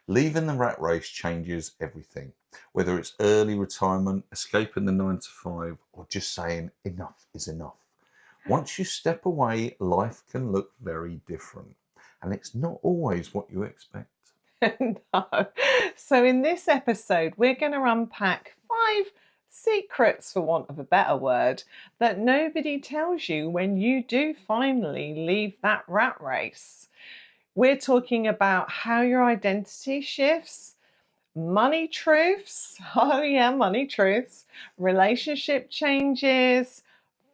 Leaving the rat race changes everything, whether it's early retirement, escaping the 9 to 5, or just saying enough is enough. Once you step away, life can look very different, and it's not always what you expect. No. So in this episode, we're going to unpack 5 secrets, for want of a better word, that nobody tells you when you do finally leave that rat race. We're talking about how your identity shifts, money truths, oh yeah, money truths, relationship changes,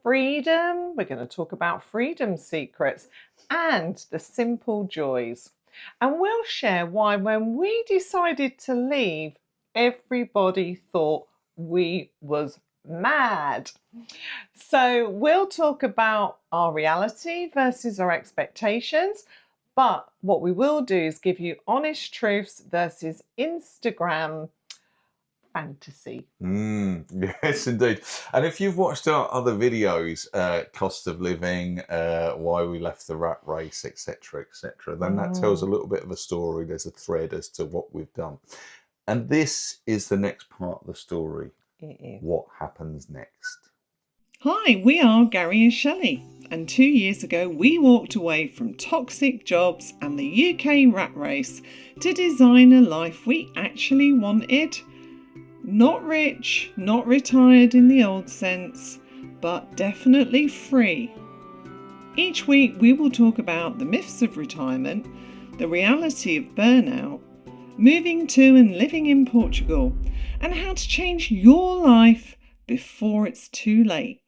freedom, we're going to talk about freedom secrets, and the simple joys. And we'll share why when we decided to leave, everybody thought we was mad. So we'll talk about our reality versus our expectations. But what we will do is give you honest truths versus Instagram fantasy. Yes, indeed. And if you've watched our other videos, cost of living, why we left the rat race, etc., then that tells a little bit of a story. There's a thread as to what we've done. And this is the next part of the story. It is. What happens next? Hi, we are Gary and Shelley, and 2 years ago we walked away from toxic jobs and the UK rat race to design a life we actually wanted. Not rich, not retired in the old sense, but definitely free. Each week we will talk about the myths of retirement, the reality of burnout, moving to and living in Portugal, and how to change your life before it's too late.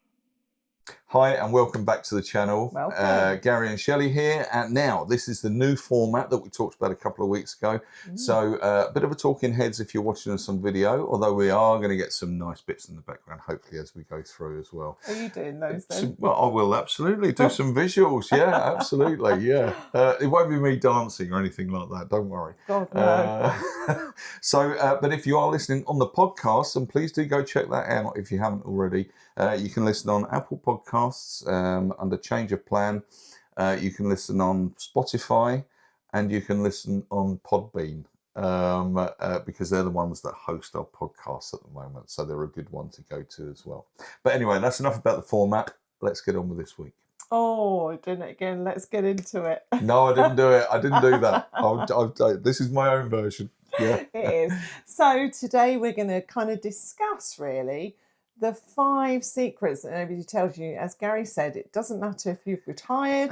Hi and welcome back to the channel. Welcome. Gary and Shelley here, and now this is the new format that we talked about a couple of weeks ago. So a bit of a talking heads if you're watching us on video, although we are going to get some nice bits in the background hopefully as we go through as well. Are you doing those then? Well, I will absolutely do some visuals. Yeah, absolutely. Yeah, it won't be me dancing or anything like that. Don't worry. God, no. But if you are listening on the podcast, then please do go check that out if you haven't already. You can listen on Apple Podcasts under Change of Plan. You can listen on Spotify, and you can listen on Podbean because they're the ones that host our podcasts at the moment. So they're a good one to go to as well. But anyway, that's enough about the format. Let's get on with this week. Oh, doing it again. Let's get into it. No, I didn't do it. I didn't do that. This is my own version. Yeah, it is. So today we're going to kind of discuss really the 5 secrets that nobody tells you. As Gary said, it doesn't matter if you've retired.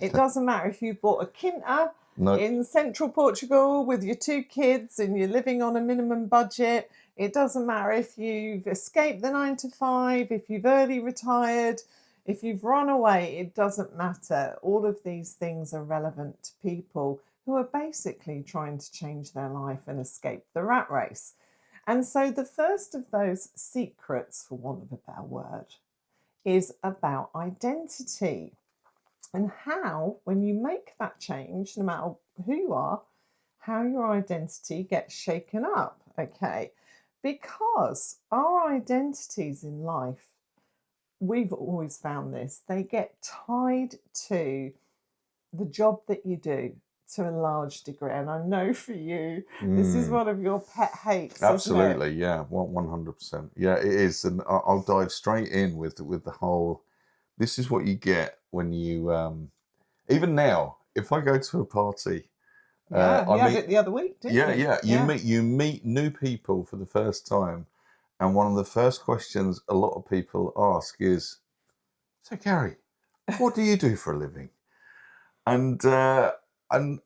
It doesn't matter if you've bought a quinta in central Portugal with your 2 kids and you're living on a minimum budget. It doesn't matter if you've escaped the 9 to 5, if you've early retired, if you've run away. It doesn't matter. All of these things are relevant to people who are basically trying to change their life and escape the rat race. And so the first of those secrets, for want of a better word, is about identity and how, when you make that change, no matter who you are, how your identity gets shaken up, okay? Because our identities in life, we've always found this, they get tied to the job that you do, to a large degree, and I know for you, this is one of your pet hates. Absolutely, isn't it? yeah, 100%. Yeah, it is, and I'll dive straight in with the whole. This is what you get when you, even now, if I go to a party, I had it the other week, didn't you? Yeah. You meet new people for the first time, and one of the first questions a lot of people ask is, "So, Gary, what do you do for a living?" And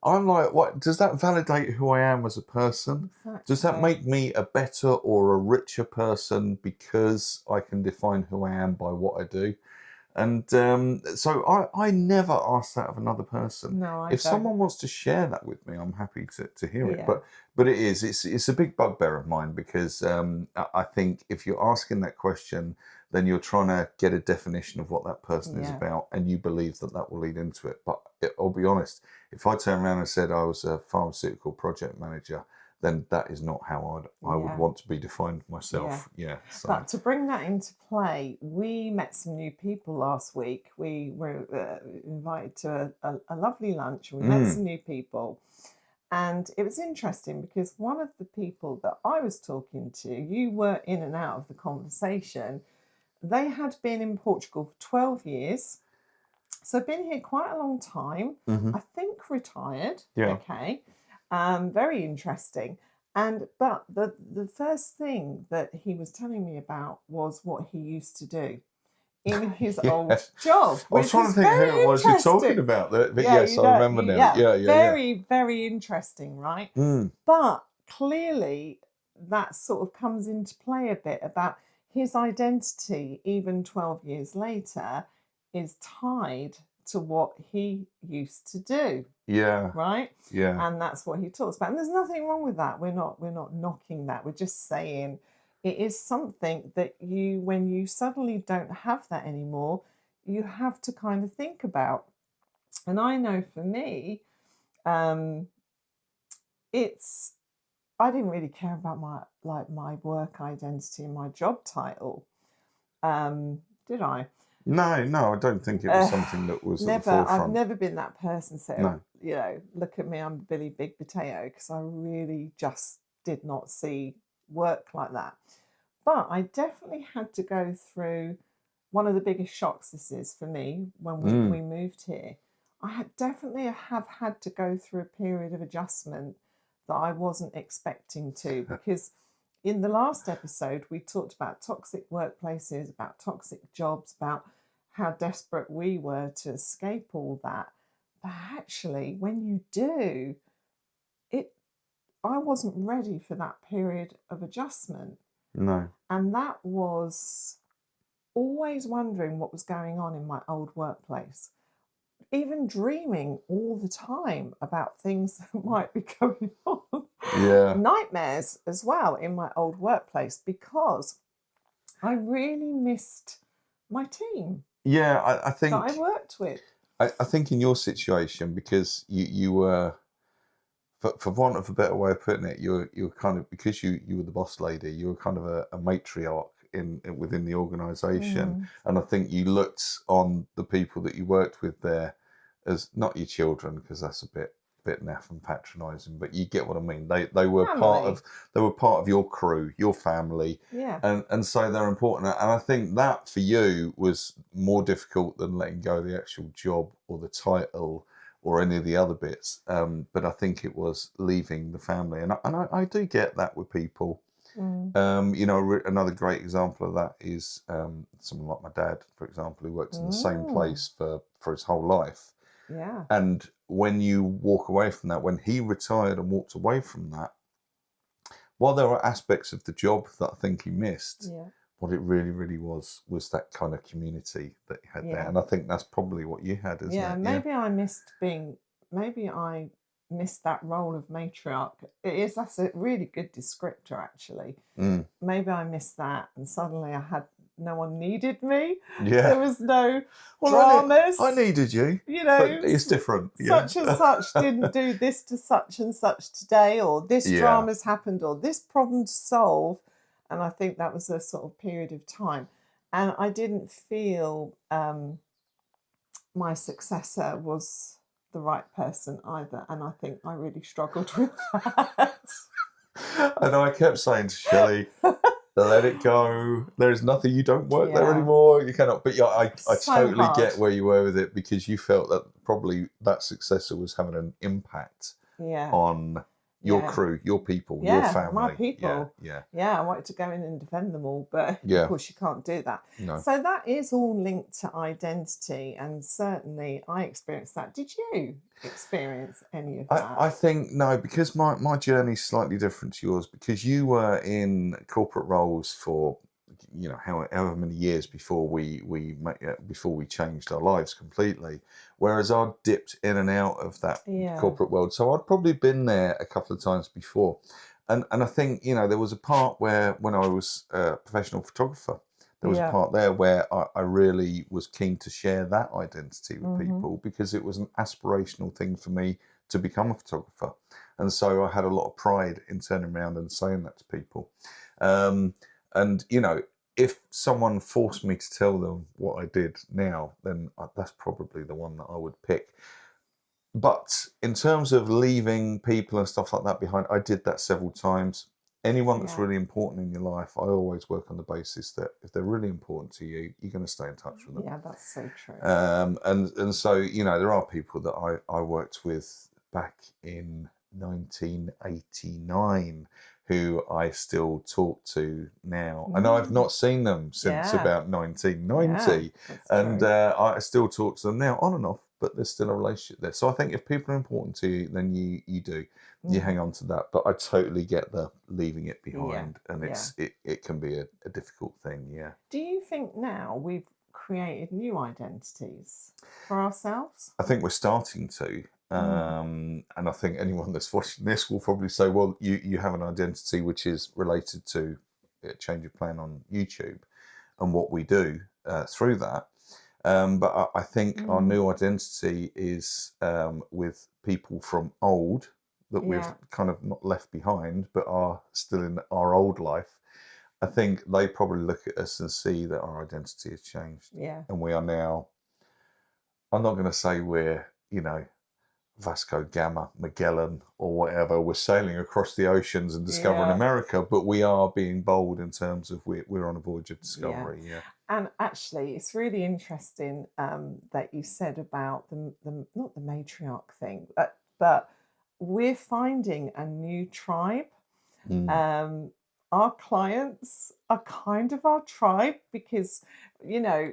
I'm like, what does that validate who I am as a person? Exactly. Does that make me a better or a richer person because I can define who I am by what I do? And so I never ask that of another person. No, if don't. Someone wants to share that with me, I'm happy to hear it. Yeah. But it's a big bugbear of mine because I think if you're asking that question, then you're trying to get a definition of what that person is about, and you believe that will lead into it. But I'll be honest, if I turn around and said I was a pharmaceutical project manager, then that is not how I would want to be defined myself. So. But to bring that into play, we met some new people last week. We were invited to a lovely lunch, and we met some new people. And it was interesting because one of the people that I was talking to, you were in and out of the conversation. They had been in Portugal for 12 years. So been here quite a long time. Mm-hmm. I think retired. Yeah. Okay. Very interesting. But the first thing that he was telling me about was what he used to do in his old job, I was which trying is to think who very it was you're talking interesting. about. But Yeah, yes, I remember now. Yeah. very, very interesting, right? Mm. But clearly, that sort of comes into play a bit about his identity, even 12 years later, is tied to what he used to do, Yeah. right? Yeah. And that's what he talks about. And there's nothing wrong with that. We're not knocking that. We're just saying it is something that when you suddenly don't have that anymore, you have to kind of think about. And I know for me, I didn't really care about my work identity and my job title. Did I? No, I don't think it was something that was at the forefront. I've never been that person. So, No. Look at me, I'm Billy Big Potato, because I really just did not see work like that. But I definitely had to go through one of the biggest shocks this is for me when we moved here. I definitely have had to go through a period of adjustment that I wasn't expecting to, because in the last episode we talked about toxic workplaces, about toxic jobs, about how desperate we were to escape all that. But actually, when you do, I wasn't ready for that period of adjustment. No. And that was always wondering what was going on in my old workplace, even dreaming all the time about things that might be going on. Yeah. Nightmares as well in my old workplace, because I really missed my team. Yeah, I think that I worked with. I think in your situation, because you were, for want of a better way of putting it, you were kind of, because you were the boss lady, you were kind of a matriarch within the organisation, and I think you looked on the people that you worked with there as not your children, because that's a bit naff and patronising, but you get what I mean. They were part of your crew, your family, and so they're important. And I think that for you was more difficult than letting go of the actual job or the title or any of the other bits. But I think it was leaving the family, and I do get that with people. Another great example of that is someone like my dad, for example, who works in the same place for his whole life. Yeah. And when you walk away from that, when he retired and walked away from that, while there are aspects of the job that I think he missed, what it really, really was that kind of community that he had there. And I think that's probably what you had, isn't it? Maybe I missed that role of matriarch. That's a really good descriptor, actually. Maybe I missed that, and suddenly no one needed me. There was no dramas. I needed you. But it's different. Such and such didn't do this to such and such today, or this drama's happened, or this problem to solve. And I think that was a sort of period of time. And I didn't feel my successor was the right person either. And I think I really struggled with that. And I kept saying to Shelley, let it go. There is nothing. You don't work there anymore. You cannot. But I totally get where you were with it, because you felt that probably that successor was having an impact on your crew, your people, your family. My people. Yeah, I wanted to go in and defend them all, but of course you can't do that. No. So that is all linked to identity, and certainly I experienced that. Did you experience any of that? I think no, because my journey is slightly different to yours, because you were in corporate roles for however many years before we changed our lives completely, whereas I dipped in and out of that corporate world. So I'd probably been there a couple of times before, and I think there was a part where, when I was a professional photographer, there was a part there where I really was keen to share that identity with people, because it was an aspirational thing for me to become a photographer, and so I had a lot of pride in turning around and saying that to people. And if someone forced me to tell them what I did now, then that's probably the one that I would pick. But in terms of leaving people and stuff like that behind, I did that several times. Anyone that's Yeah. really important in your life, I always work on the basis that if they're really important to you, you're going to stay in touch with them. Yeah, that's so true. And so, you know, there are people that I worked with back in 1989 who I still talk to now. And I've not seen them since Yeah. about 1990. Yeah, that's And true. I still talk to them now on and off, but there's still a relationship there. So I think if people are important to you, then you do. You hang on to that. But I totally get the leaving it behind. And it can be a difficult thing, yeah. Do you think now we've created new identities for ourselves? I think we're starting to. And I think anyone that's watching this will probably say, well, you have an identity which is related to Change of Plan on YouTube and what we do through that. But I think our new identity is with people from old that we've kind of not left behind, but are still in our old life. I think they probably look at us and see that our identity has changed. Yeah. And we are now, I'm not going to say we're, you know, Vasco Gama, Magellan, or whatever. We're sailing across the oceans and discovering America, but we are being bold in terms of we're on a voyage of discovery. Yeah. And actually, it's really interesting that you said about the not the matriarch thing, but we're finding a new tribe. Our clients are kind of our tribe because, you know,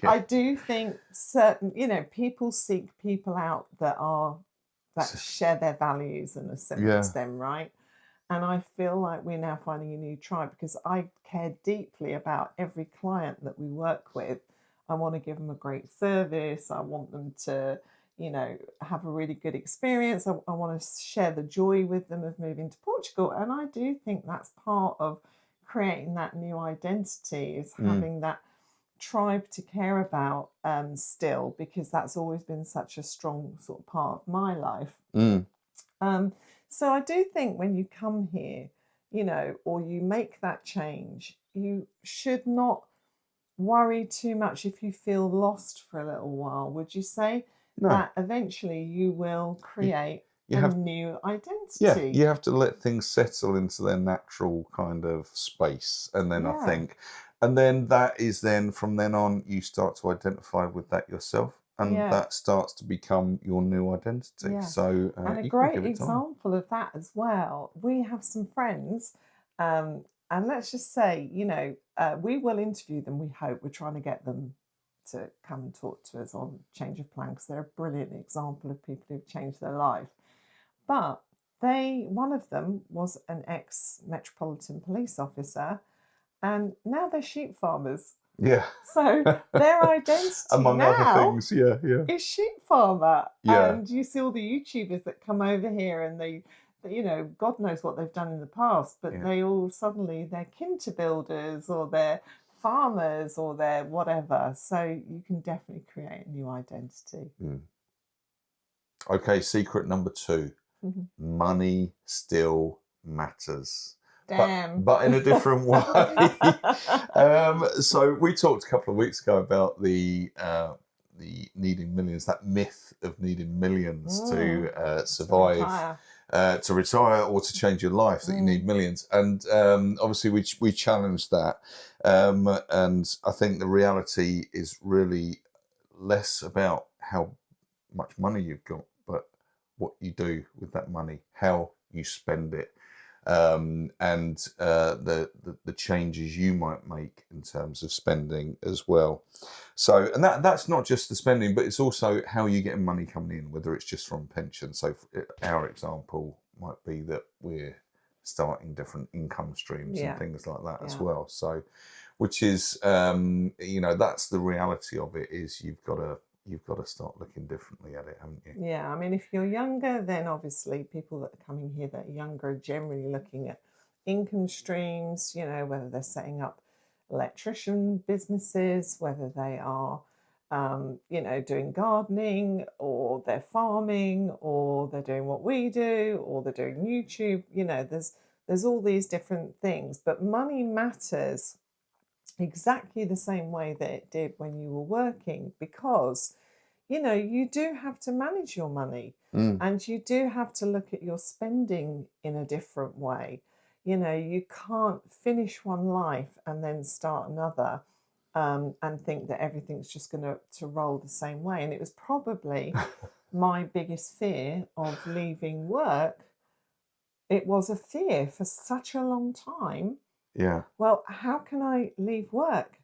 I do think certain, you know, people seek people out that share their values and are similar to them, right? And I feel like we're now finding a new tribe because I care deeply about every client that we work with. I want to give them a great service. I want them to, you know, have a really good experience. I want to share the joy with them of moving to Portugal. And I do think that's part of creating that new identity is having that tribe to care about still, because that's always been such a strong sort of part of my life. So I do think when you come here, you know, or you make that change, you should not worry too much if you feel lost for a little while. Would you say that eventually you will create a new identity? Yeah, you have to let things settle into their natural kind of space. And then I think, and then that is then from then on, you start to identify with that yourself. And that starts to become your new identity. Yeah. So, and a great example of that as well, we have some friends, and let's just say, you know, we will interview them. We hope we're trying to get them to come and talk to us on Change of Plan because they're a brilliant example of people who've changed their life. But one of them was an ex-Metropolitan Police officer, and now they're sheep farmers. Yeah. So their identity among now other things, is sheep farmer. Yeah. And you see all the YouTubers that come over here and they, you know, God knows what they've done in the past, but they all suddenly, they're kinta builders or they're farmers or they're whatever. So you can definitely create a new identity. Okay, secret number 2. Money still matters. Damn. But in a different way. So we talked a couple of weeks ago about the needing millions, that myth of needing millions to survive, to retire, or to change your life, that you need millions. And obviously we challenged that. And I think the reality is really less about how much money you've got, but what you do with that money, how you spend it. And the changes you might make in terms of spending as well. So, and that's not just the spending, but it's also how you get money coming in, whether it's just from pension. So our example might be that we're starting different income streams and things like that as well. So, which is, you know, that's the reality of it, is you've got to start looking differently at it, haven't you? Yeah, I mean, if you're younger, then obviously people that are coming here that are younger are generally looking at income streams, you know, whether they're setting up electrician businesses, whether they are, you know, doing gardening, or they're farming, or they're doing what we do, or they're doing YouTube. You know, there's all these different things, but money matters exactly the same way that it did when you were working, because, you know, you do have to manage your money. Mm. And you do have to look at your spending in a different way. You can't finish one life and then start another, and think that everything's just going to roll the same way. And it was probably my biggest fear of leaving work. It was a fear for such a long time. Yeah. Well, how can I leave work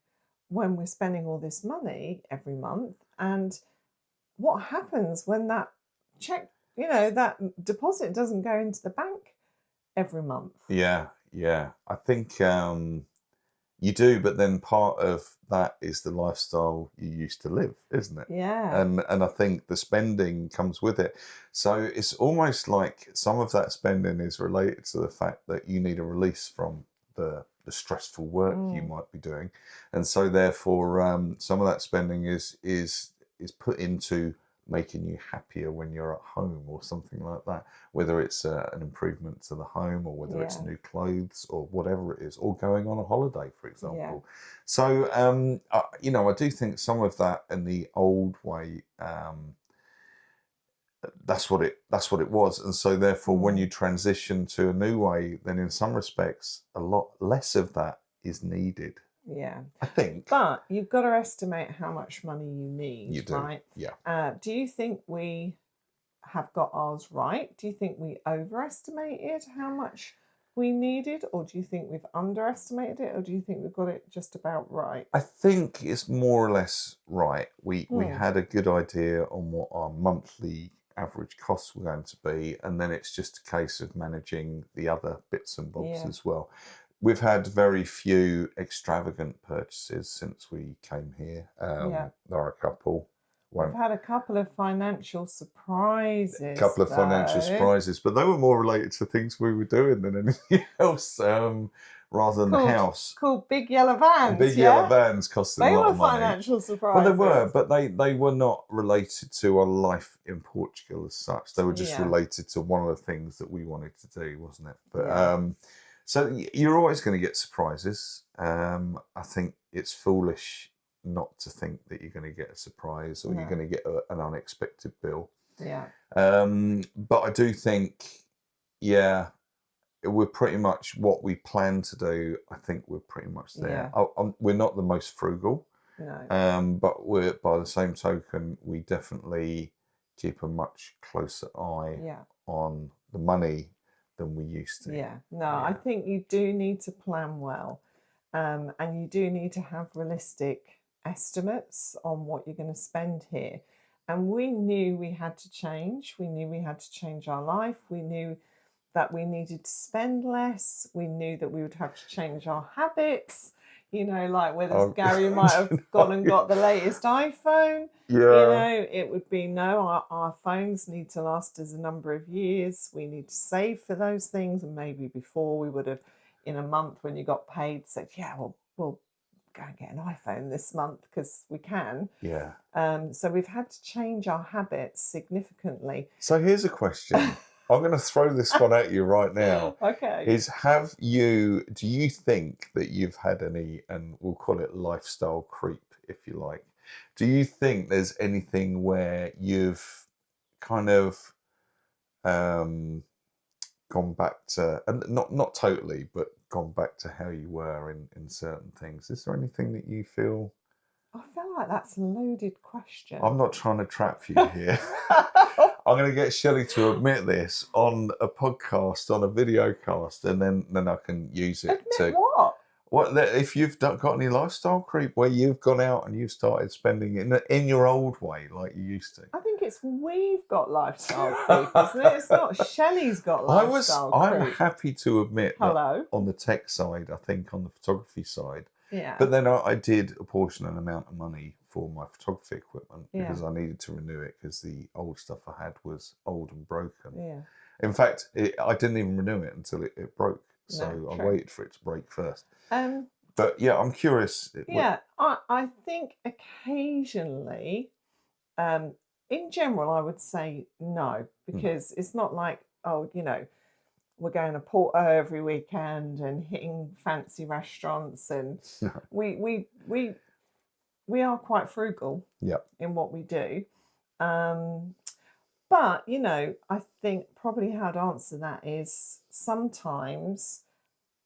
when we're spending all this money every month? And what happens when that check, that deposit doesn't go into the bank every month? Yeah. Yeah. I think you do, but then part of that is the lifestyle you used to live, isn't it? Yeah. And I think the spending comes with it. So it's almost like some of that spending is related to the fact that you need a release from the stressful work you might be doing, and so therefore some of that spending is put into making you happier when you're at home or something like that, whether it's an improvement to the home or whether it's Yeah. new clothes or whatever it is, or going on a holiday, for example. Yeah. So I do think some of that in the old way, that's what it was, and so therefore when you transition to a new way, then in some respects a lot less of that is needed, Yeah. I think. But you've got to estimate how much money you need, You do. right? Yeah. Do you think we have got ours right? Do you think we overestimated how much we needed, or do you think we've underestimated it, or do you think we've got it just about right? I think it's more or less right. We had a good idea on what our monthly average costs were going to be, and then it's just a case of managing the other bits and bobs Yeah. as well. We've had very few extravagant purchases since we came here. Yeah. There are a couple. We've had a couple of financial surprises. A couple of financial surprises, but they were more related to things we were doing than anything else, rather than the house. Called big yellow vans. Big yellow vans costing a lot of money. They were financial surprises. Well, they were, but they were not related to our life in Portugal as such. They were just related to one of the things that we wanted to do, wasn't it? But so you're always going to get surprises. I think it's foolish not to think that you're going to get a surprise or you're going to get an unexpected bill. Yeah. But I do think, we're pretty much what we plan to do. I think we're pretty much there. Yeah. We're not the most frugal. No. But we're, by the same token, we definitely keep a much closer eye on the money than we used to. Yeah. No, I think you do need to plan well. And you do need to have realistic estimates on what you're going to spend here. And we knew we had to change. We knew we had to change our life. We knew that we needed to spend less. We knew that we would have to change our habits. Like whether Gary might have gone and got the latest iPhone. Yeah. It would be our phones need to last us a number of years. We need to save for those things. And maybe before we would have, in a month when you got paid, said, we'll go and get an iPhone this month because we can. Yeah. So we've had to change our habits significantly. So here's a question. I'm going to throw this one at you right now. Okay. Do you think that you've had any, and we'll call it lifestyle creep, if you like, do you think there's anything where you've kind of gone back to, and not totally, but gone back to how you were in certain things? Is there anything that you feel? I feel like that's a loaded question. I'm not trying to trap you here. I'm going to get Shelley to admit this on a podcast, on a video cast, and then I can use it. Admit what? What if you've got any lifestyle creep where you've gone out and you've started spending in your old way like you used to? I think it's we've got lifestyle creep, isn't it? It's not Shelley's got lifestyle creep. I'm happy to admit that on the tech side, I think on the photography side. Yeah. But then I did apportion an amount of money for my photography equipment because I needed to renew it because the old stuff I had was old and broken. Yeah. In fact, I didn't even renew it until it broke. So I waited for it to break first. But I'm curious. I think occasionally, in general, I would say no, because it's not like, we're going to Porto every weekend and hitting fancy restaurants, and we are quite frugal in what we do. But, you know, I think probably how to answer that is sometimes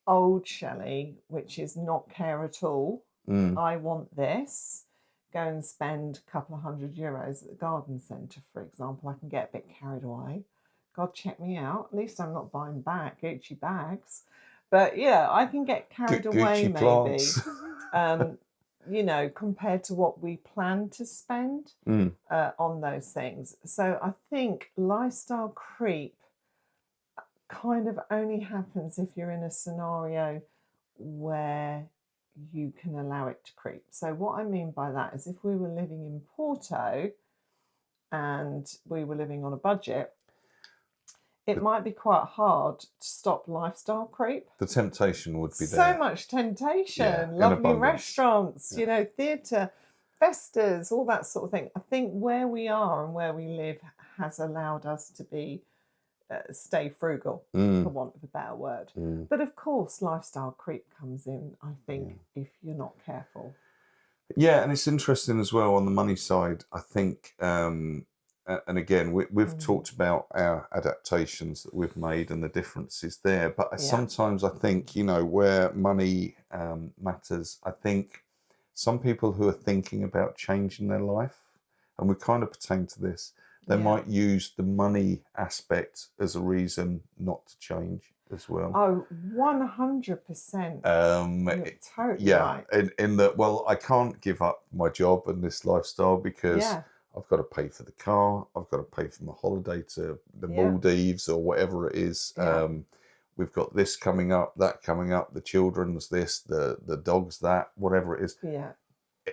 old Shelley, which is not care at all, Mm. I want this, go and spend a couple of €100 at the garden centre, for example. I can get a bit carried away. God, check me out. At least I'm not buying back Gucci bags. But yeah, I can get carried away Gucci maybe, plants. you know, compared to what we plan to spend Mm. on those things. So I think lifestyle creep kind of only happens if you're in a scenario where you can allow it to creep. So what I mean by that is if we were living in Porto and we were living on a budget, it might be quite hard to stop lifestyle creep. The temptation would be So there. much temptation, Yeah, in lovely abundance. restaurants, Yeah. you know, theatre, festas, all that sort of thing. I think where we are and where we live has allowed us to be stay frugal, for want of a better word. But of course, lifestyle creep comes in, I think, if you're not careful. Yeah, and it's interesting as well on the money side. I think, and again, we've talked about our adaptations that we've made and the differences there. But sometimes I think, you know, where money matters, I think some people who are thinking about changing their life, and we kind of pertain to this, they might use the money aspect as a reason not to change as well. Oh, 100%. You're totally right. In that, well, I can't give up my job and this lifestyle because I've got to pay for the car, I've got to pay for my holiday to the Maldives or whatever it is. We've got this coming up, that coming up, the children's this, the dog's that, whatever it is. Yeah.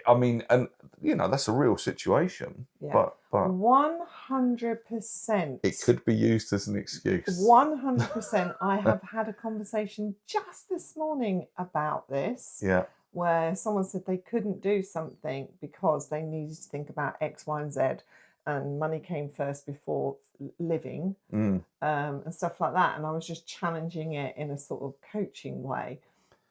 I mean, and you know, that's a real situation. Yeah. But 100%. it could be used as an excuse. 100%. I have had a conversation just this morning about this. Yeah. Where someone said they couldn't do something because they needed to think about X, Y, and Z, and money came first before living, and stuff like that. And I was just challenging it in a sort of coaching way.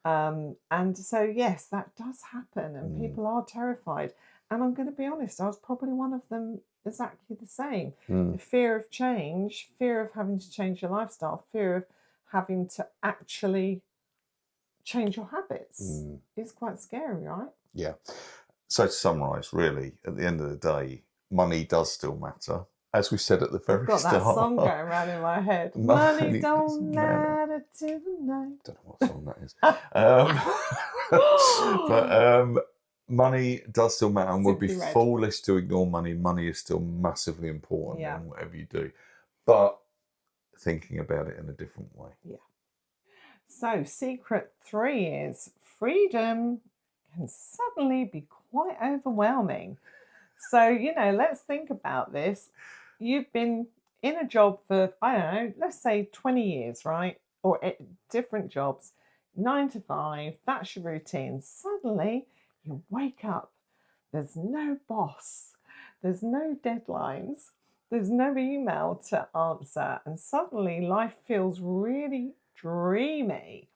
And so, yes, that does happen, and people are terrified. And I'm going to be honest, I was probably one of them exactly the same. The fear of change, fear of having to change your lifestyle, fear of having to actually change your habits is quite scary, right? Yeah. So to summarise, really, at the end of the day, money does still matter. As we said at the very start. I've got that song going around in my head. Money don't matter tonight. Don't know what song that is. But money does still matter, and would be foolish to ignore money. Money is still massively important in whatever you do. But thinking about it in a different way. Yeah. So secret 3 is freedom can suddenly be quite overwhelming. So, you know, let's think about this. You've been in a job for, I don't know, let's say 20 years, right? Or different jobs, 9 to 5, that's your routine. Suddenly you wake up, there's no boss, there's no deadlines, there's no email to answer, and suddenly life feels really dreamy.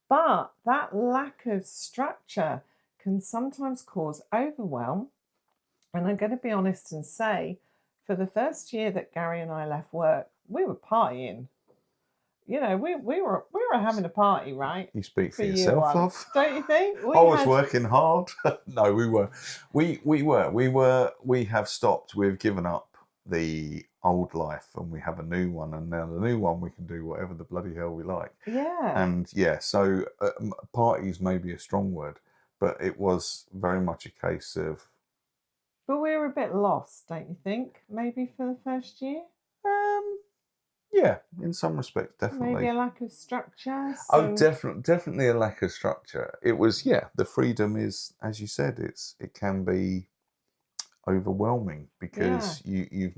But that lack of structure can sometimes cause overwhelm. And I'm going to be honest and say, for the first year that Gary and I left work, we were partying. You know, we were having a party, right? You speak for yourself, love. Don't you think? I was working hard. No, we were. We have stopped. We've given up the old life and we have a new one. And now the new one, we can do whatever the bloody hell we like. Yeah. And so parties may be a strong word, but it was very much a case of... But we were a bit lost, don't you think? Maybe for the first year? Yeah, in some respects, definitely. Maybe a lack of structure. Oh, definitely a lack of structure. It was, the freedom is, as you said, it can be overwhelming because you've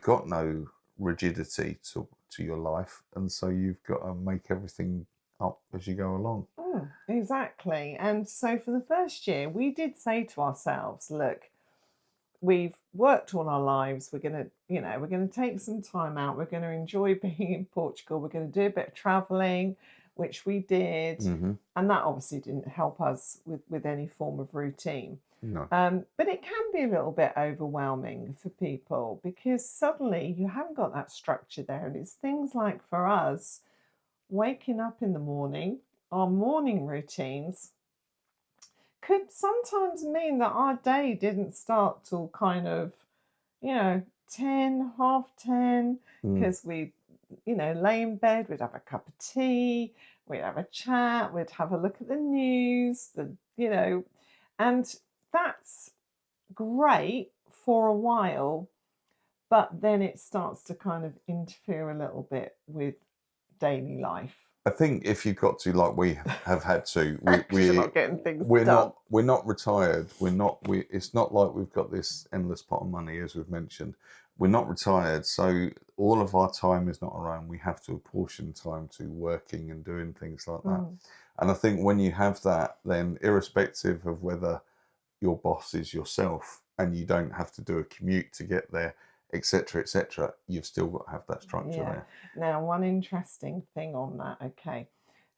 got no rigidity to your life, and so you've got to make everything up as you go along. Exactly. And so for the first year, we did say to ourselves, look, we've worked all our lives. We're going to take some time out. We're going to enjoy being in Portugal. We're going to do a bit of traveling. which we did, Mm-hmm. and that obviously didn't help us with any form of routine. No. But it can be a little bit overwhelming for people because suddenly you haven't got that structure there. And it's things like for us, waking up in the morning, our morning routines could sometimes mean that our day didn't start till kind of, 10, half 10, because we, lay in bed, we'd have a cup of tea, we'd have a chat, we'd have a look at the news, and that's great for a while, but then it starts to kind of interfere a little bit with daily life. I think if you've got to, like we have had to, You're not getting things we're done. we're not retired. It's not like we've got this endless pot of money, as we've mentioned. We're not retired, so all of our time is not our own. We have to apportion time to working and doing things like that. And I think when you have that, then irrespective of whether your boss is yourself and you don't have to do a commute to get there, etc., you've still got to have that structure there. Now, one interesting thing on that, okay.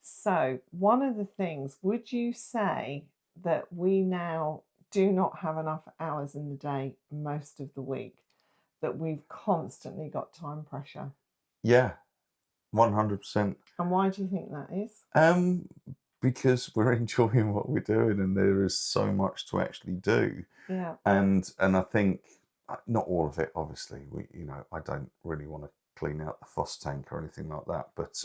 So, one of the things, would you say that we now do not have enough hours in the day most of the week, that we've constantly got time pressure? Yeah, 100%. And why do you think that is? Because we're enjoying what we're doing and there is so much to actually do. Yeah. And I think not all of it, obviously. I don't really want to clean out the FOSS tank or anything like that. But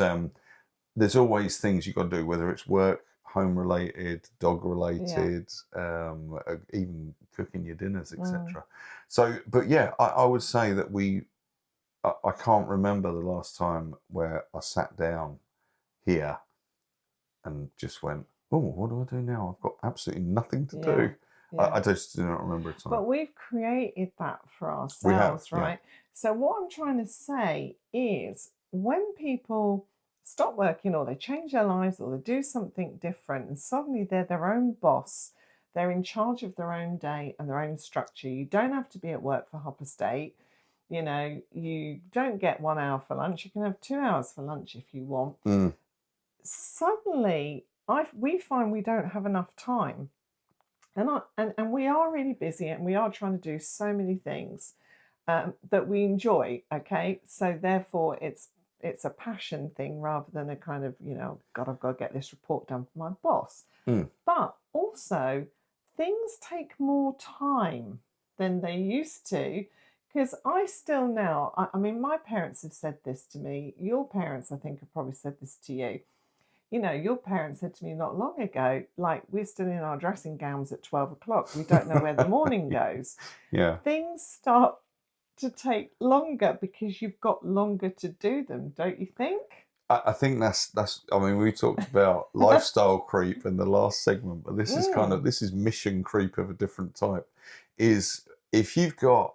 there's always things you've got to do, whether it's work, home related, dog related, even cooking your dinners, etc. So, but yeah, I would say that I can't remember the last time where I sat down here and just went, oh, what do I do now? I've got absolutely nothing to do. Yeah. I just do not remember a time. But we've created that for ourselves, right? Yeah. So what I'm trying to say is when people stop working or they change their lives or they do something different and suddenly they're their own boss, they're in charge of their own day and their own structure. You don't have to be at work for 8:30. You don't get 1 hour for lunch. You can have 2 hours for lunch if you want. Suddenly, we find we don't have enough time. And we are really busy and we are trying to do so many things that we enjoy, okay? So therefore, it's a passion thing rather than a kind of, God, I've got to get this report done for my boss. But also, things take more time than they used to. Because I still now, I mean, my parents have said this to me. Your parents, I think, have probably said this to you. Your parents said to me not long ago, like, we're still in our dressing gowns at 12 o'clock. We don't know where the morning goes. Yeah. Things start to take longer because you've got longer to do them, don't you think? I think that's. I mean, we talked about lifestyle creep in the last segment, but this is this is mission creep of a different type. Is if you've got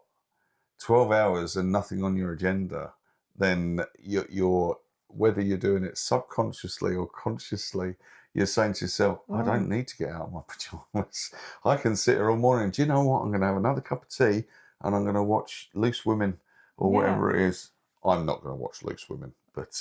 12 hours and nothing on your agenda, then you're whether you're doing it subconsciously or consciously, you're saying to yourself, I don't need to get out of my pajamas. I can sit here all morning. Do you know what? I'm going to have another cup of tea and I'm going to watch Loose Women or whatever it is. I'm not going to watch Loose Women, but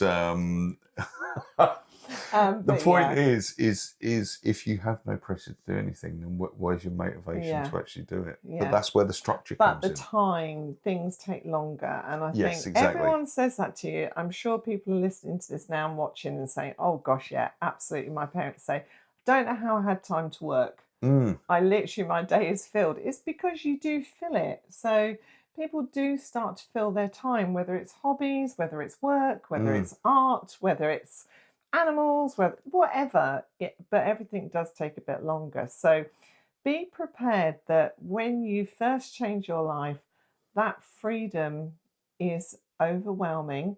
the point is if you have no pressure to do anything, then where's your motivation to actually do it? But that's where the structure comes in. But the time, things take longer. And I think everyone says that to you. I'm sure people are listening to this now and watching and saying, oh gosh, yeah, absolutely. My parents say, I don't know how I had time to work. I literally, my day is filled. It's because you do fill it. So people do start to fill their time, whether it's hobbies, whether it's work, whether it's art, whether it's animals, whatever, but everything does take a bit longer. So be prepared that when you first change your life, that freedom is overwhelming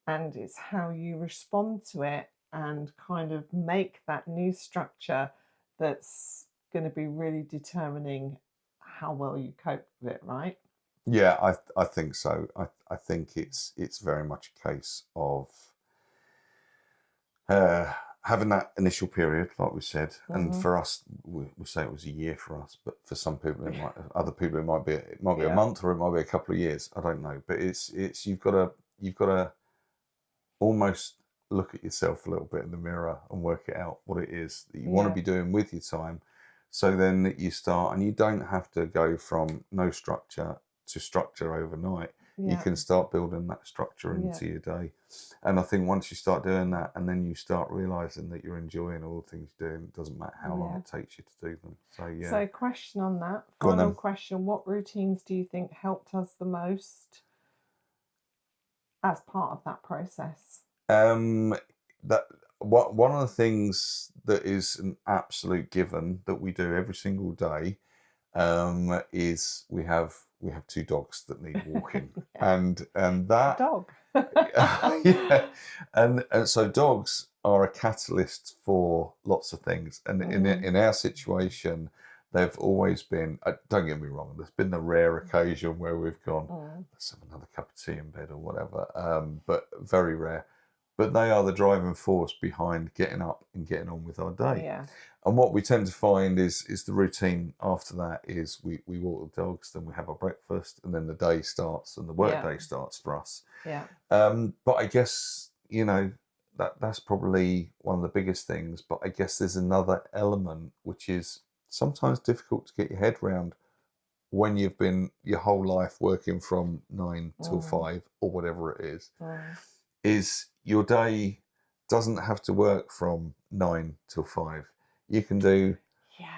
and it's how you respond to it and kind of make that new structure that's going to be really determining how well you cope with it, right? Yeah, I think so. I think it's very much a case of having that initial period, like we said, and for us, we say it was a year for us, but for some people, other people, it might be a month or it might be a couple of years. I don't know, but it's you've got to almost look at yourself a little bit in the mirror and work it out what it is that you want to be doing with your time. So then you start, and you don't have to go from no structure to structure overnight. You Yeah. can start building that structure into your day. And I think once you start doing that, and then you start realizing that you're enjoying all the things you're doing, it doesn't matter how long it takes you to do them. So, yeah. So, question on that. Go on Final then. question. What routines do you think helped us the most as part of that process? One of the things that is an absolute given that we do every single day is we have 2 dogs that need walking. and that Dog. yeah, and so dogs are a catalyst for lots of things, and in our situation they've always been, don't get me wrong, there's been the rare occasion where we've gone, let's have another cup of tea in bed or whatever, but very rare. But they are the driving force behind getting up and getting on with our day. Yeah. And what we tend to find is the routine after that is we walk the dogs, then we have our breakfast, and then the day starts and the work day starts for us. Yeah. But I guess, that's probably one of the biggest things. But I guess there's another element which is sometimes difficult to get your head around when you've been your whole life working from 9 till 5 or whatever it is your day doesn't have to work from 9 till 5. You can do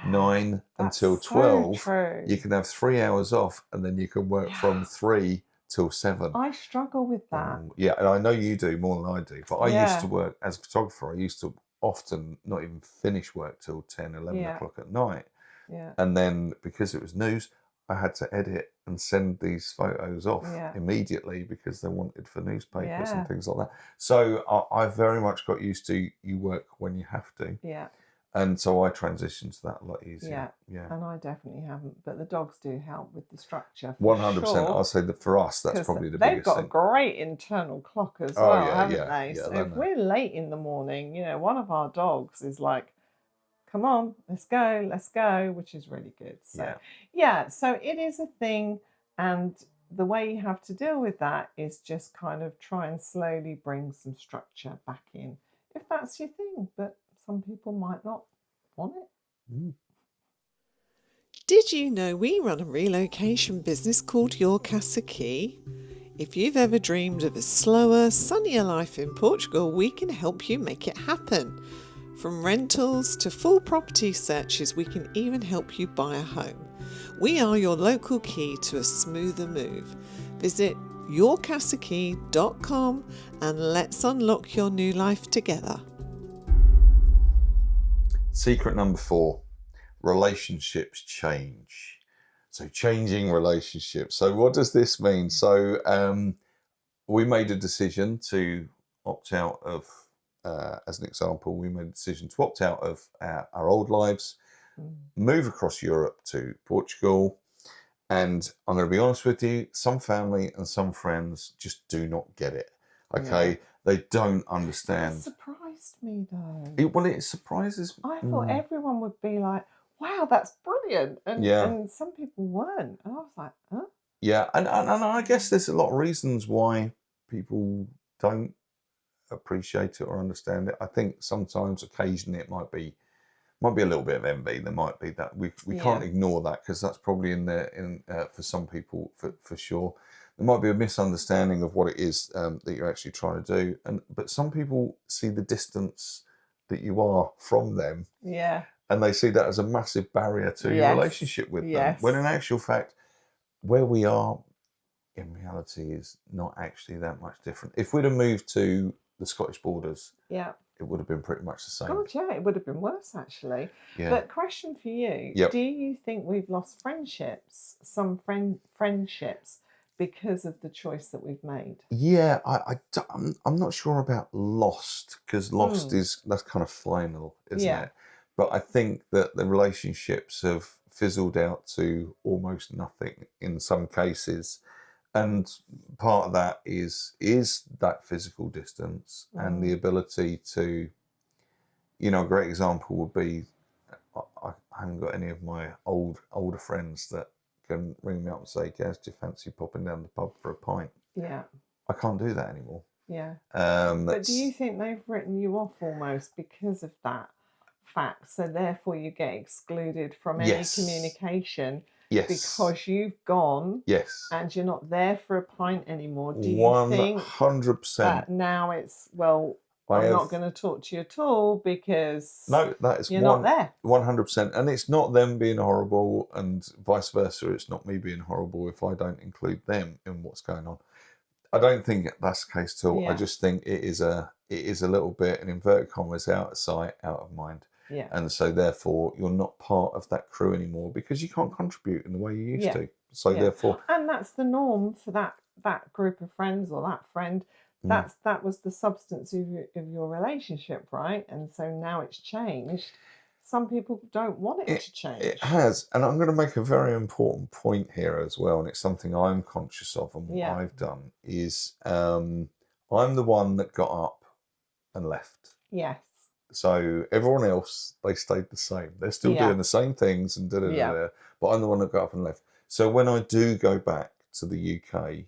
9 until 12. So you can have 3 hours off, and then you can work from 3 till 7. I struggle with that. Yeah, and I know you do more than I do, but I used to work as a photographer. I used to often not even finish work till 10, 11 o'clock at night. Yeah. And then because it was news, I had to edit and send these photos off immediately because they're wanted for newspapers and things like that. So I very much got used to you work when you have to. Yeah. And so I transitioned to that a lot easier. Yeah. And I definitely haven't, but the dogs do help with the structure. 100%. I'll say that for us, that's probably the biggest thing. They've got a great internal clock as well, haven't they? So if we're late in the morning, one of our dogs is like, come on, let's go, which is really good. So, so it is a thing. And the way you have to deal with that is just kind of try and slowly bring some structure back in, if that's your thing. But some people might not want it. Did you know we run a relocation business called Your Casa Key? If you've ever dreamed of a slower, sunnier life in Portugal, we can help you make it happen. From rentals to full property searches, we can even help you buy a home. We are your local key to a smoother move. Visit yourcasakey.com and let's unlock your new life together. Secret number 4, relationships change. So changing relationships. So what does this mean? So we made a decision to opt out of, as an example, we made a decision to opt out of our old lives, move across Europe to Portugal. And I'm going to be honest with you, some family and some friends just do not get it. Okay? Yeah. They don't understand. It surprised me though. It surprises me. I thought everyone would be like, wow, that's brilliant. And some people weren't. And I was like, huh? Yeah, and I guess there's a lot of reasons why people don't appreciate it or understand it. I think sometimes, occasionally, it might be a little bit of envy. There might be that we can't ignore that, because that's probably in there for some people for sure. There might be a misunderstanding of what it is that you're actually trying to do, but some people see the distance that you are from them, and they see that as a massive barrier to your relationship with them. When in actual fact, where we are in reality is not actually that much different. If we'd have moved to the Scottish borders, it would have been pretty much the same. God, yeah, it would have been worse actually. Yeah. But question for you: do you think we've lost friendships, some friendships, because of the choice that we've made? Yeah, I'm not sure about lost, because lost that's kind of final, isn't it? But I think that the relationships have fizzled out to almost nothing in some cases. And part of that is that physical distance and the ability to, a great example would be, I haven't got any of my older friends that can ring me up and say, Gaz, do you fancy popping down the pub for a pint? Yeah. I can't do that anymore. Yeah. But do you think they've written you off almost because of that fact? So therefore you get excluded from any Yes. communication Yes. because you've gone Yes. and you're not there for a pint anymore. Do you think 100%. that now it's, well, I'm not going to talk to you at all because no, that is you're not there? 100%. And it's not them being horrible and vice versa. It's not me being horrible if I don't include them in what's going on. I don't think that's the case at all. Yeah. I just think it is a little bit, in inverted commas, out of sight, out of mind. Yeah. And so therefore you're not part of that crew anymore because you can't contribute in the way you used to. So therefore, and that's the norm for that group of friends or that friend. That was the substance of your relationship, right? And so now it's changed. Some people don't want it to change. It has, and I'm going to make a very important point here as well, and it's something I'm conscious of, and what I've done is I'm the one that got up and left. Yes. So everyone else, they stayed the same. They're still doing the same things and but I'm the one that got up and left. So when I do go back to the UK,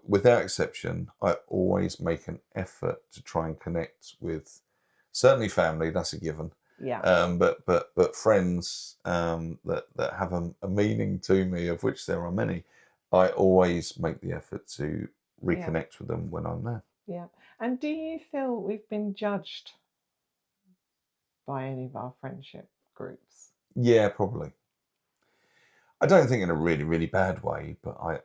without exception, I always make an effort to try and connect with, certainly family, that's a given. Yeah. But friends that have a meaning to me, of which there are many, I always make the effort to reconnect with them when I'm there. Yeah. And do you feel we've been judged by any of our friendship groups? Yeah, probably. I don't think in a really, really bad way, but I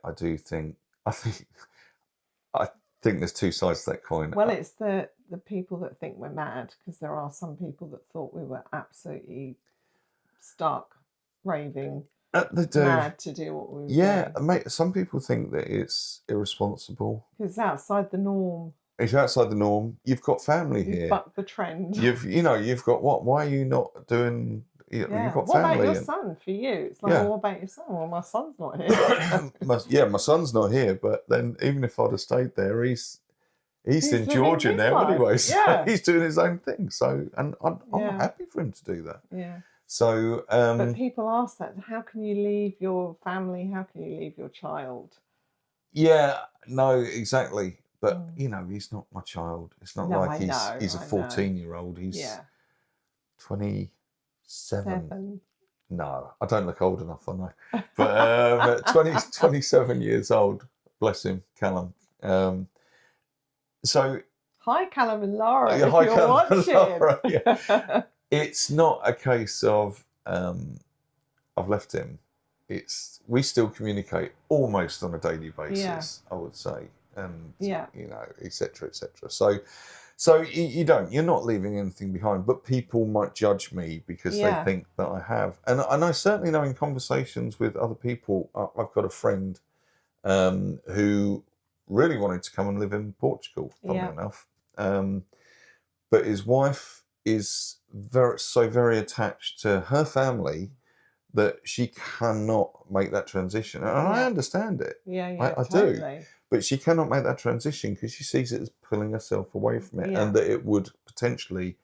think there's two sides to that coin. Well, it's the people that think we're mad, because there are some people that thought we were absolutely stark, raving, mad to do what we were doing. Yeah, mate, some people think that it's irresponsible. Because it's outside the norm. It's outside the norm. You've got family here. Buck the trend. You've got what? Why are you not doing? You've got what family. What about your son? For you, it's like, well, what about your son? Well, my son's not here. my son's not here. But then, even if I'd have stayed there, he's in Georgia now anyway. So he's doing his own thing. So, and I'm happy for him to do that. Yeah. So, but people ask that. How can you leave your family? How can you leave your child? Yeah. No. Exactly. But he's not my child. It's not like he's a 14-year-old. He's 27. No, I don't look old enough, I know. But 27 years old. Bless him, Callum. So hi, Callum and Laura. Hi, if you're Callum watching. And Laura, yeah. It's not a case of I've left him. We still communicate almost on a daily basis, I would say. And etc. So you're not leaving anything behind, but people might judge me because they think that I have. And I certainly know in conversations with other people, I've got a friend who really wanted to come and live in Portugal, funnily enough. But his wife is very attached to her family that she cannot make that transition. And I understand it. I totally do. But she cannot make that transition because she sees it as pulling herself away from it, and that it would potentially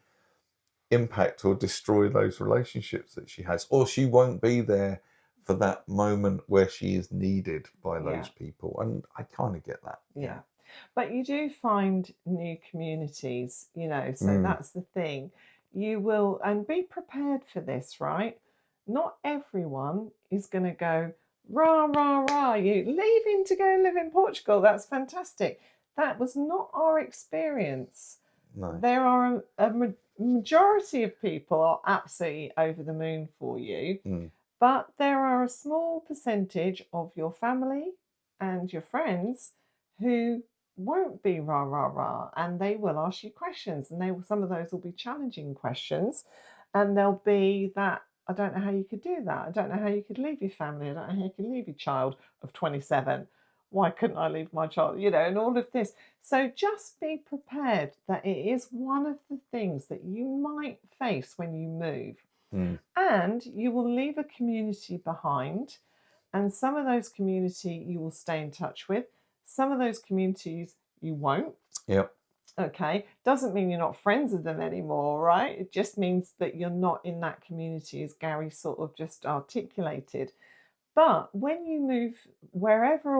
impact or destroy those relationships that she has, or she won't be there for that moment where she is needed by those people. And I kind of get that. Yeah. But you do find new communities, so that's the thing. You will, and be prepared for this, right? Not everyone is going to go, rah, rah, rah, you leaving to go live in Portugal. That's fantastic. That was not our experience. No. There are a majority of people are absolutely over the moon for you, but there are a small percentage of your family and your friends who won't be rah, rah, rah, and they will ask you questions, and some of those will be challenging questions, and there'll be that, I don't know how you could do that. I don't know how you could leave your family. I don't know how you could leave your child of 27. Why couldn't I leave my child? And all of this. So just be prepared that it is one of the things that you might face when you move. And you will leave a community behind. And some of those community you will stay in touch with. Some of those communities you won't. Yep. Okay, doesn't mean you're not friends with them anymore, right? It just means that you're not in that community, as Gary sort of just articulated. But when you move wherever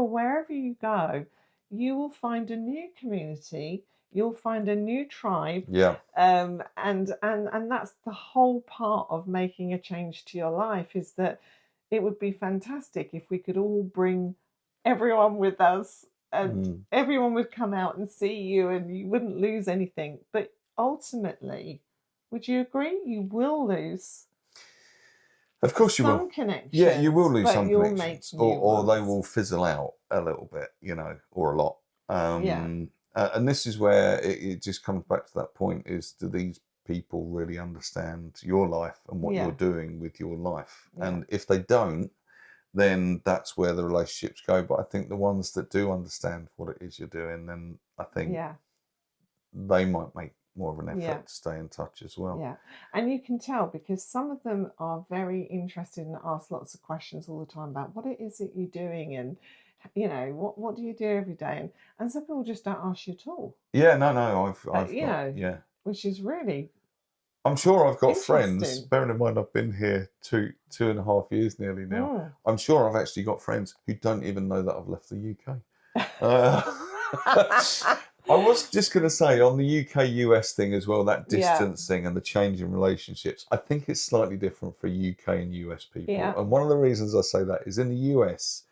you go, you will find a new community, you'll find a new tribe, Yeah. and that's the whole part of making a change to your life, is that it would be fantastic if we could all bring everyone with us, and everyone would come out and see you, and you wouldn't lose anything. But ultimately, would you agree, you will lose Of course you will. some connections? Yeah, you will lose but some you'll connections, make new or they ones. will fizzle out a little bit, you know, or a lot. Yeah. And this is where it just comes back to that point: is, do these people really understand your life and what Yeah. you're doing with your life? Yeah. And if they don't, then that's where the relationships go. But I think the ones that do understand what it is you're doing, then I think Yeah. they might make more of an effort Yeah. to stay in touch as well. Yeah, and you can tell because some of them are very interested and ask lots of questions all the time about what it is that you're doing, and you know, what do you do every day, and some people just don't ask you at all. Yeah, no, I've you got, know, yeah. which is really I'm sure I've got friends, interesting. bearing in mind I've been here 2.5 years nearly now. I'm sure I've actually got friends who don't even know that I've left the UK. I was just going to say, on the UK-US thing as well, that distance thing and the change in relationships, I think it's slightly different for UK and US people. Yeah. And one of the reasons I say that is, in the US,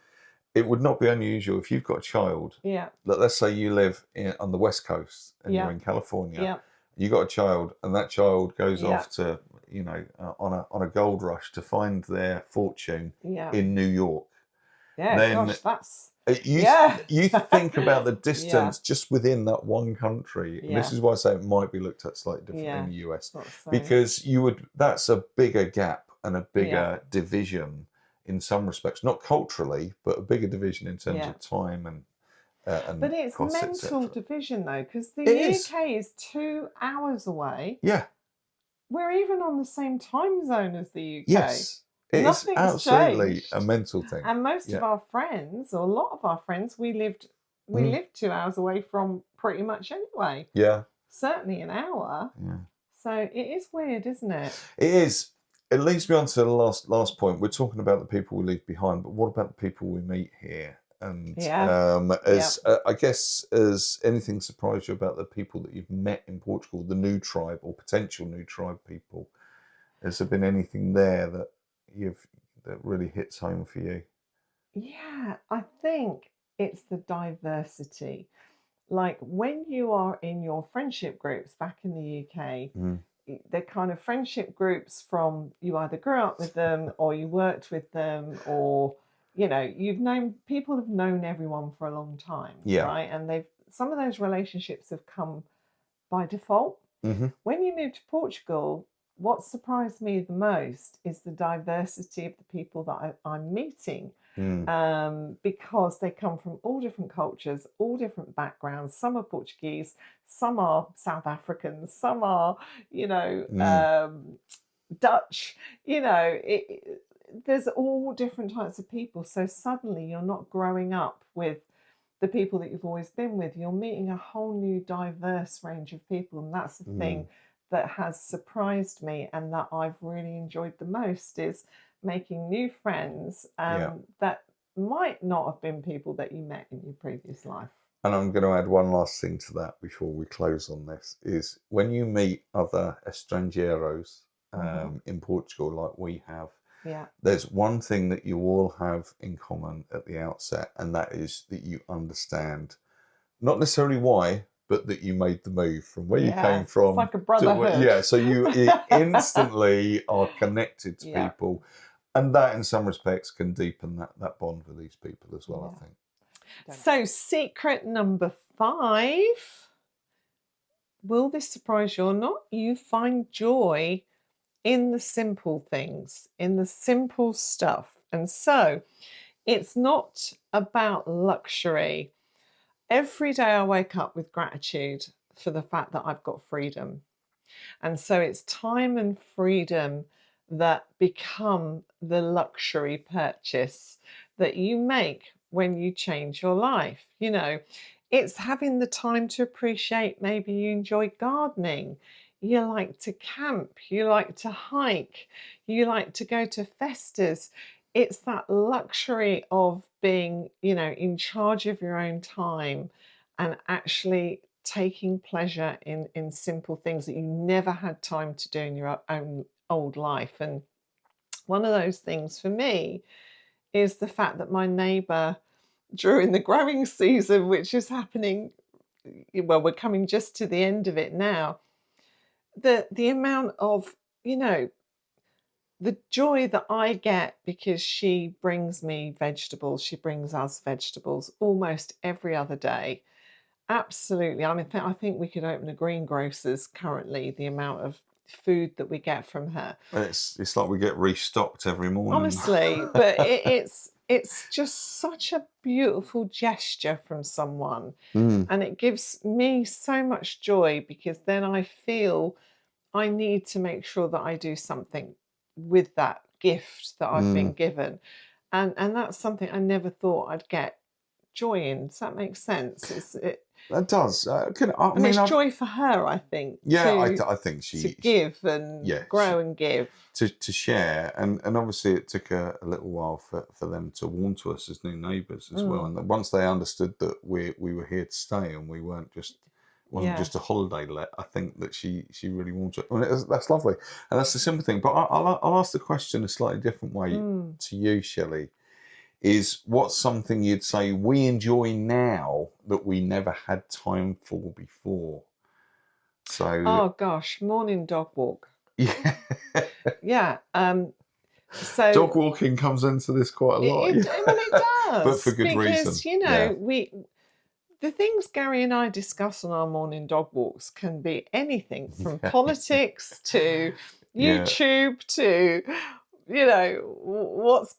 it would not be unusual if you've got a child. Yeah. Let's say you live on the West Coast and you're in California. Yeah. You got a child, and that child goes Yeah. off to, you know, on a gold rush to find their fortune Yeah. in New York. Yeah, Then gosh, that's you think about the distance just within that one country. And this is why I say it might be looked at slightly differently in the US, because that's a bigger gap and a bigger division in some respects, not culturally, but a bigger division in terms of time and but it's costs, mental etc. division though, because the It UK is 2 hours away. Yeah. We're even on the same time zone as the UK. Yes. It is absolutely changed. a mental thing. And most of our friends, or a lot of our friends, we lived 2 hours away from pretty much anyway. Yeah. Certainly an hour. Yeah. So it is weird, isn't it? It is. It leads me on to the last point. We're talking about the people we leave behind, but what about the people we meet here? And I guess, has anything surprised you about the people that you've met in Portugal, the new tribe or potential new tribe people? Has there been anything there that that really hits home for you? Yeah, I think it's the diversity. Like when you are in your friendship groups back in the UK, they're kind of friendship groups from, you either grew up with them or you worked with them, or you know, people have known everyone for a long time, right? And some of those relationships have come by default. When you move to Portugal, what surprised me the most is the diversity of the people that I'm meeting. Because they come from all different cultures, all different backgrounds. Some are Portuguese, some are South Africans, some are, Dutch. There's all different types of people. So suddenly you're not growing up with the people that you've always been with. You're meeting a whole new diverse range of people. And that's the thing that has surprised me and that I've really enjoyed the most, is making new friends that might not have been people that you met in your previous life. And I'm going to add one last thing to that before we close on this, is when you meet other estrangeiros in Portugal like we have, there's one thing that you all have in common at the outset, and that is that you understand, not necessarily why, but that you made the move from where you came from. It's like a brotherhood. So you instantly are connected to people. And that, in some respects, can deepen that bond with these people as well, I think. So, secret number 5. Will this surprise you or not? You find joy in the simple things, in the simple stuff. And so, it's not about luxury. Every day I wake up with gratitude for the fact that I've got freedom. And so it's time and freedom that become the luxury purchase that you make when you change your life. You know, it's having the time to appreciate, maybe you enjoy gardening, you like to camp, you like to hike, you like to go to festas. It's that luxury of being, you know, in charge of your own time and actually taking pleasure in simple things that you never had time to do in your own old life. And one of those things for me is the fact that my neighbour during the growing season, which is happening, well, we're coming just to the end of it now, the amount of, you know, the joy that I get because she brings me vegetables, she brings us vegetables almost every other day. Absolutely. I mean, I think we could open a greengrocer's currently, the amount of food that we get from her. It's like we get restocked every morning. Honestly, but it's just such a beautiful gesture from someone. And it gives me so much joy because then I feel I need to make sure that I do something with that gift that I've been given. And that's something I never thought I'd get joy in. Does that make sense? That does. It's joy for her, I think. Yeah, I think to give and grow and give. To share. And obviously it took a little while for them to warm to us as new neighbours as well. And once they understood that we were here to stay and we weren't wasn't just a holiday let, I think that she really warmed to it. I mean, that's lovely. And that's the simple thing. But I'll ask the question a slightly different way to you, Shelley. Is what's something you'd say we enjoy now that we never had time for before? So, oh gosh, morning dog walk. Yeah. Yeah. So dog walking comes into this quite a lot. Well, it does. But for good reason. Because, you know, the things Gary and I discuss on our morning dog walks can be anything from politics to YouTube to, you know, what's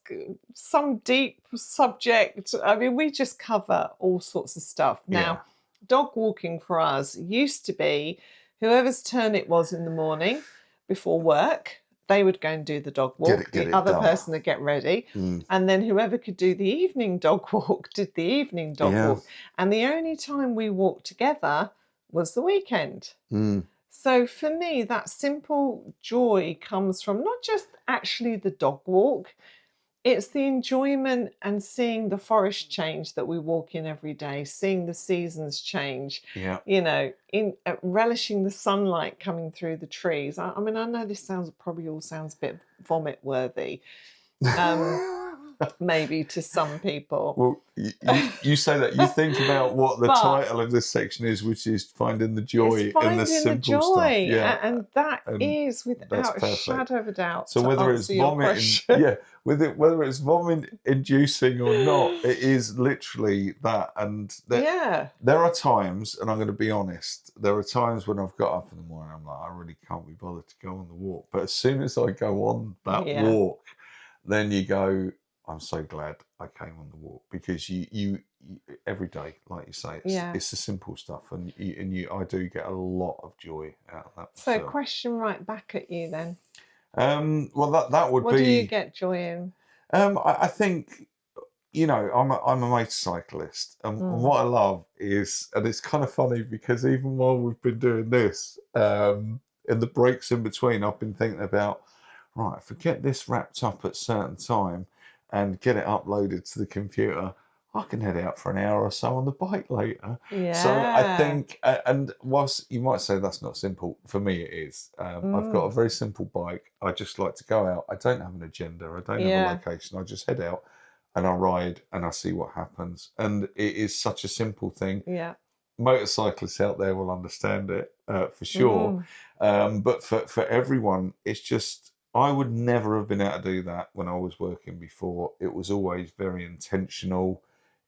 some deep subject. I mean, we just cover all sorts of stuff. Now, dog walking for us used to be whoever's turn it was in the morning before work, they would go and do the dog walk. The other person would get ready. And then whoever could do the evening dog walk did the evening dog walk. And the only time we walked together was the weekend. So for me, that simple joy comes from not just actually the dog walk, it's the enjoyment and seeing the forest change that we walk in every day, seeing the seasons change, you know, relishing the sunlight coming through the trees. I mean, I know this probably all sounds a bit vomit worthy. Maybe to some people. Well, you say that. You think about what the title of this section is, which is finding the joy in the simple stuff. Yeah, and that is without a shadow of a doubt. So whether it's whether it's vomit inducing or not, it is literally that. And there are times, and I'm going to be honest, there are times when I've got up in the morning, I'm like, I really can't be bothered to go on the walk. But as soon as I go on that walk, then you go, I'm so glad I came on the walk, because you every day, like you say, it's the simple stuff, and I do get a lot of joy out of that. So, question right back at you then. Well, that would be. What do you get joy in? I think, you know, I'm a motorcyclist, and what I love is, and it's kind of funny because even while we've been doing this, in the breaks in between, I've been thinking about, right, if we get this wrapped up at a certain time and get it uploaded to the computer, I can head out for an hour or so on the bike later. So I think, and whilst you might say that's not simple, for me it is. I've got a very simple bike. I just like to go out. I don't have an agenda. I don't have a location. I just head out and I ride and I see what happens. And it is such a simple thing. Motorcyclists out there will understand it for sure. But for everyone, it's just, I would never have been able to do that when I was working before. It was always very intentional.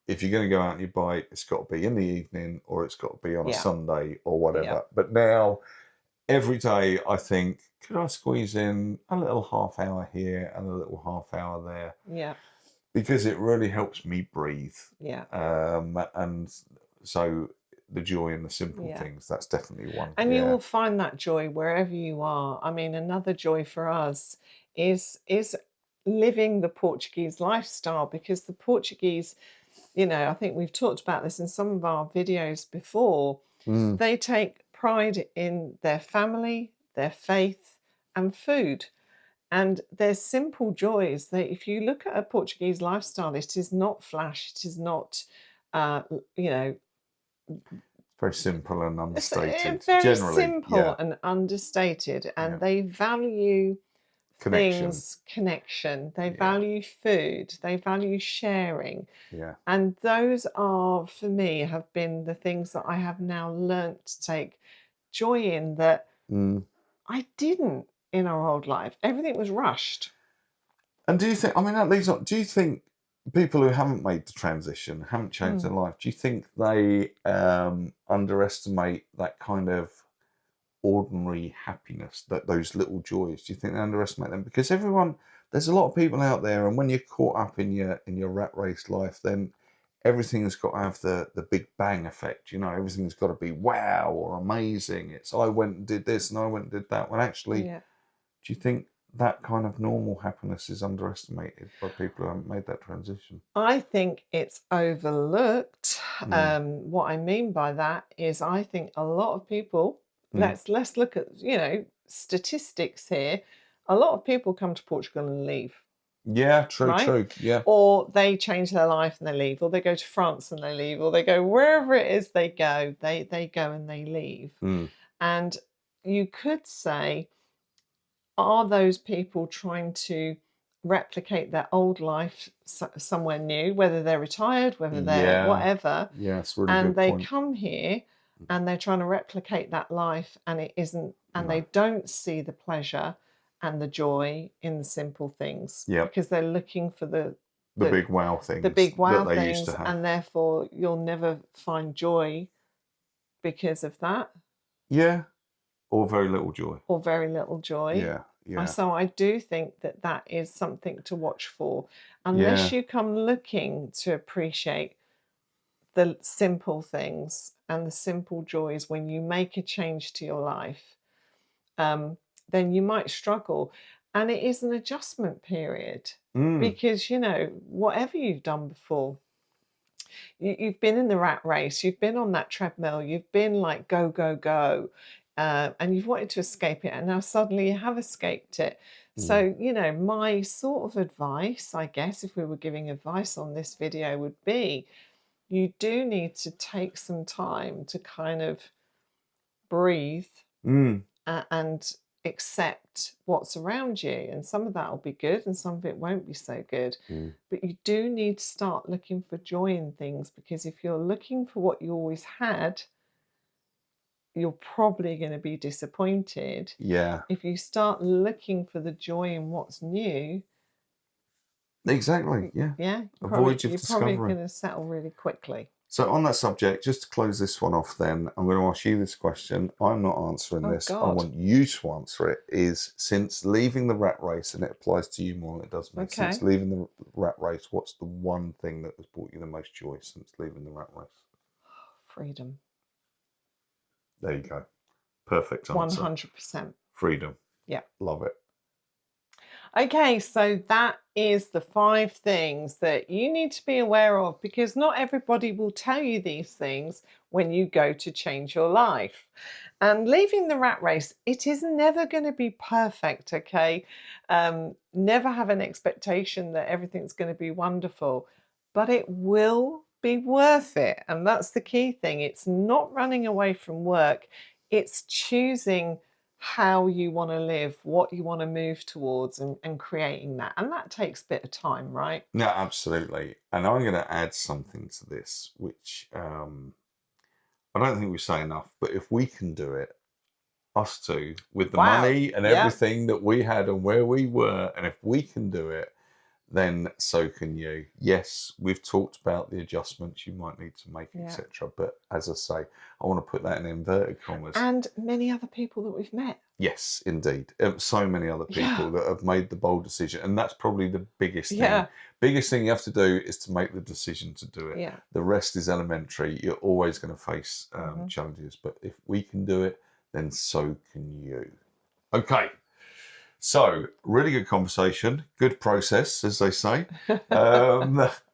If you're going to go out on your bike, it's got to be in the evening or it's got to be on a Sunday or whatever. But now, every day, I think, could I squeeze in a little half hour here and a little half hour there? Because it really helps me breathe. And so the joy in the simple things, that's definitely one. And you will find that joy wherever you are. I mean, another joy for us is living the Portuguese lifestyle, because the Portuguese, you know, I think we've talked about this in some of our videos before, they take pride in their family, their faith and food. And there's simple joys that if you look at a Portuguese lifestyle, it is not flash, it is not, you know, Very simple and it's understated. very Generally, simple and understated. And they value connection. connection. They Yeah. value food. They value sharing. Yeah. And those are, for me, have been the things that I have now learnt to take joy in that I didn't in our old life. Everything was rushed. And do you think, I mean, that leads on, do you think people who haven't made the transition, haven't changed their life, do you think they underestimate that kind of ordinary happiness, that those little joys? Do you think they underestimate them? Because there's a lot of people out there, and when you're caught up in your rat race life, then everything's got to have the big bang effect. You know, everything's got to be wow or amazing. It's I went and did this and I went and did that. When actually, do you think that kind of normal happiness is underestimated by people who haven't made that transition? I think it's overlooked. What I mean by that is I think a lot of people, let's look at, statistics here. A lot of people come to Portugal and leave. Yeah, true, right? true. Yeah. Or they change their life and they leave, or they go to France and they leave, or they go wherever it is they go, they go and they leave. And you could say, are those people trying to replicate their old life somewhere new, whether they're retired, whether they're whatever? Yeah, it's a really and good they point. come here and they're trying to replicate that life, and it isn't, and they don't see the pleasure and the joy in the simple things, because they're looking for the big wow things, the big wow that they things, used to have. and therefore you'll never find joy because of that. Yeah, or very little joy. Or very little joy. Yeah, yeah. So I do think that is something to watch for, unless you come looking to appreciate the simple things and the simple joys when you make a change to your life. Then you might struggle, and it is an adjustment period, because whatever you've done before, you've been in the rat race, you've been on that treadmill, you've been like go go go, and you've wanted to escape it, and now suddenly you have escaped it. So my sort of advice, I guess, if we were giving advice on this video, would be you do need to take some time to kind of breathe and accept what's around you. And some of that will be good and some of it won't be so good. But you do need to start looking for joy in things, because if you're looking for what you always had, you're probably going to be disappointed. Yeah. If you start looking for the joy in what's new. Exactly, yeah. Yeah. A voyage of you're discovery. probably going to settle really quickly. So on that subject, just to close this one off then, I'm going to ask you this question. I'm not answering this. God. I want you to answer it. Is, since leaving the rat race, and it applies to you more than it does me, since leaving the rat race, what's the one thing that has brought you the most joy since leaving the rat race? Freedom. There you go. Perfect answer. 100%. Freedom. Yeah. Love it. Okay, so that is the 5 things that you need to be aware of, because not everybody will tell you these things when you go to change your life. And leaving the rat race, it is never going to be perfect, okay? Never have an expectation that everything's going to be wonderful, but it will be worth it. And that's the key thing. It's not running away from work. It's choosing how you want to live, what you want to move towards, and creating that. And that takes a bit of time, right? Yeah, absolutely. And I'm going to add something to this, which I don't think we say enough, but if we can do it, us two, with the money and everything that we had and where we were, and if we can do it, then so can you. Yes, we've talked about the adjustments you might need to make, etc. But as I say, I want to put that in inverted commas. And many other people that we've met. Yes, indeed. So many other people that have made the bold decision. And that's probably the biggest thing. Biggest thing you have to do is to make the decision to do it. Yeah. The rest is elementary. You're always going to face challenges. But if we can do it, then so can you. Okay. So, really good conversation, good process, as they say.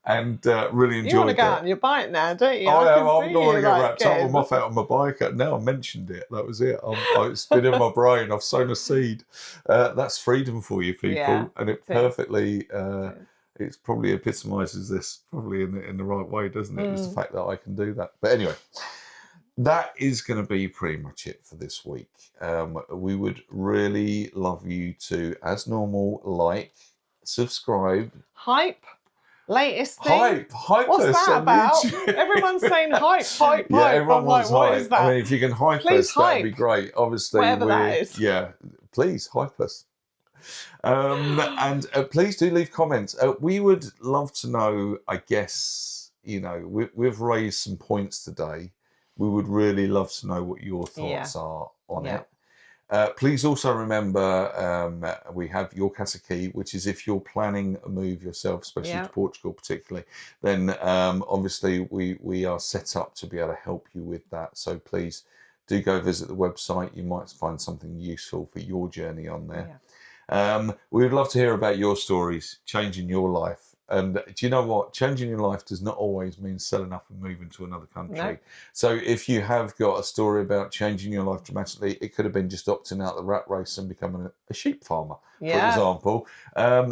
and really enjoyed You want to go that. out on your bike now, don't you? I am. can I'm see not want to you, get like, wrapped up. I'm getting- off out on my bike. Now I mentioned it. That was it. It's been in my brain. I've sown a seed. That's freedom for you people, Yeah, and it it is. perfectly. It probably epitomises this probably in the right way, doesn't it? It's the fact that I can do that. But anyway, that is going to be pretty much it for this week. We would really love you to, as normal, like, subscribe, Hype. Latest thing. hype What's us that on about? YouTube. Everyone's saying hype. Yeah, everyone I'm wants like, what hype. is that? I mean, if you can hype Please us, that'd be hype. great. Obviously, Whatever that is. Yeah, please hype us. And please do leave comments. We would love to know, I guess, we've raised some points today. We would really love to know what your thoughts are on it. Please also remember we have Your Casa Key, which is if you're planning a move yourself, especially to Portugal particularly, then obviously we are set up to be able to help you with that. So please do go visit the website. You might find something useful for your journey on there. We would love to hear about your stories, changing your life. And do you know what? Changing your life does not always mean selling up and moving to another country. No. So if you have got a story about changing your life dramatically, it could have been just opting out the rat race and becoming a sheep farmer, for example.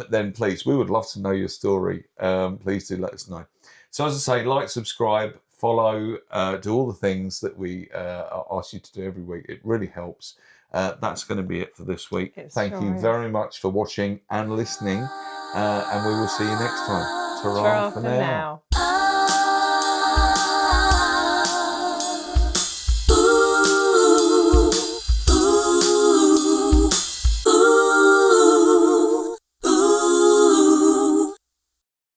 Then please, we would love to know your story. Please do let us know. So as I say, like, subscribe, follow, do all the things that we ask you to do every week. It really helps. That's going to be it for this week. Thank you very much for watching and listening, and we will see you next time. Ta-ra for now.